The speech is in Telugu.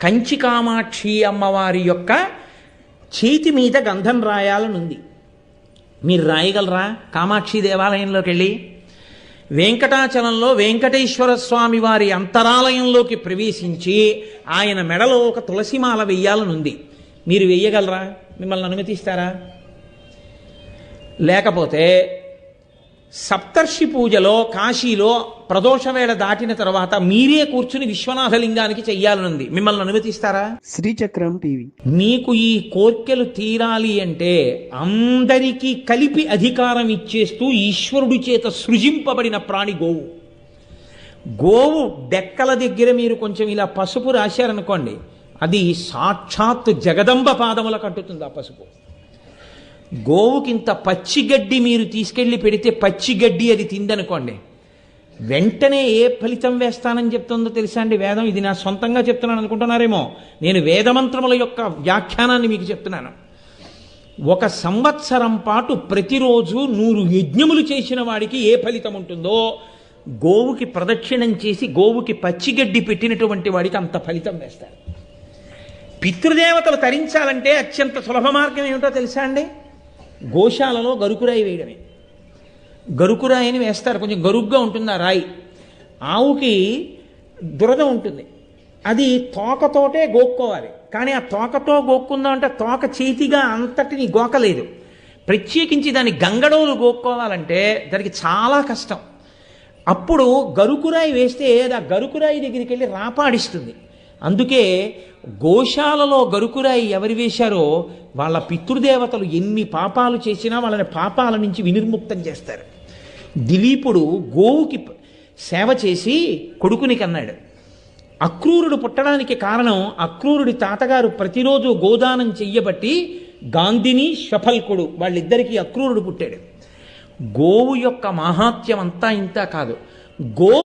కంచి కామాక్షి అమ్మవారి యొక్క చేతి మీద గంధం రాయాలనుంది. మీరు రాయగలరా? కామాక్షి దేవాలయంలోకి వెళ్ళి వెంకటాచలంలో వెంకటేశ్వర స్వామి వారి అంతరాలయంలోకి ప్రవేశించి ఆయన మెడలో ఒక తులసిమాల వెయ్యాలనుంది. మీరు వెయ్యగలరా? మిమ్మల్ని అనుమతిస్తారా? లేకపోతే సప్తర్షి పూజలో కాశీలో ప్రదోషవేళ దాటిన తర్వాత మీరే కూర్చుని విశ్వనాథలింగానికి చెయ్యాలనుంది. మిమ్మల్ని అనుమతిస్తారా? శ్రీచక్రం టీవీ. మీకు ఈ కోర్కెలు తీరాలి అంటే అందరికీ కలిపి అధికారం ఇచ్చేస్తూ ఈశ్వరుడి చేత సృజింపబడిన ప్రాణి గోవు. గోవు డెక్కల దగ్గర మీరు కొంచెం ఇలా పసుపు రాశారనుకోండి, అది సాక్షాత్తు జగదంబ పాదముల కట్టుతుంది ఆ పసుపు. గోవుకింత పచ్చిగడ్డి మీరు తీసుకెళ్ళి పెడితే పచ్చిగడ్డి అది తిందనుకోండి, వెంటనే ఏ ఫలితం వేస్తానని చెప్తుందో తెలుసా అండి వేదం? ఇది నా సొంతంగా చెప్తున్నాను అనుకుంటున్నారేమో, నేను వేదమంత్రముల యొక్క వ్యాఖ్యానాన్ని మీకు చెప్తున్నాను. 1 సంవత్సరం పాటు ప్రతిరోజు 100 యజ్ఞములు చేసిన వాడికి ఏ ఫలితం ఉంటుందో, గోవుకి ప్రదక్షిణం చేసి గోవుకి పచ్చిగడ్డి పెట్టినటువంటి వాడికి అంత ఫలితం వేస్తారు. పితృదేవతలు తరించాలంటే అత్యంత సులభ మార్గం ఏమిటో తెలుసా అండి? గోశాలలో గరుకురాయి వేయడమే. గరుకురాయిని వేస్తారు, కొంచెం గరుగ్గా ఉంటుంది ఆ రాయి. ఆవుకి దురద ఉంటుంది, అది తోకతోటే గోక్కోవాలి. కానీ ఆ తోకతో గోక్కుందాం అంటే తోక చేతిగా అంతటిని గోకలేదు. ప్రత్యేకించి దాన్ని గంగడోలు గోక్కోవాలంటే దానికి చాలా కష్టం. అప్పుడు గరుకురాయి వేస్తే ఆ గరుకురాయి దగ్గరికి వెళ్ళి రాపాడిస్తుంది. అందుకే గోశాలలో గరుకురాయి ఎవరు వేశారో వాళ్ళ పితృదేవతలు ఎన్ని పాపాలు చేసినా వాళ్ళని పాపాల నుంచి వినిర్ముక్తం చేస్తారు. దిలీపుడు గోవుకి సేవ చేసి కొడుకుని కన్నాడు. అక్రూరుడు పుట్టడానికి కారణం అక్రూరుడి తాతగారు ప్రతిరోజు గోదానం చెయ్యబట్టి గాంధిని శ్వఫల్కుడు వాళ్ళిద్దరికీ అక్రూరుడు పుట్టాడు. గోవు యొక్క మహాత్యం అంతా ఇంత కాదు.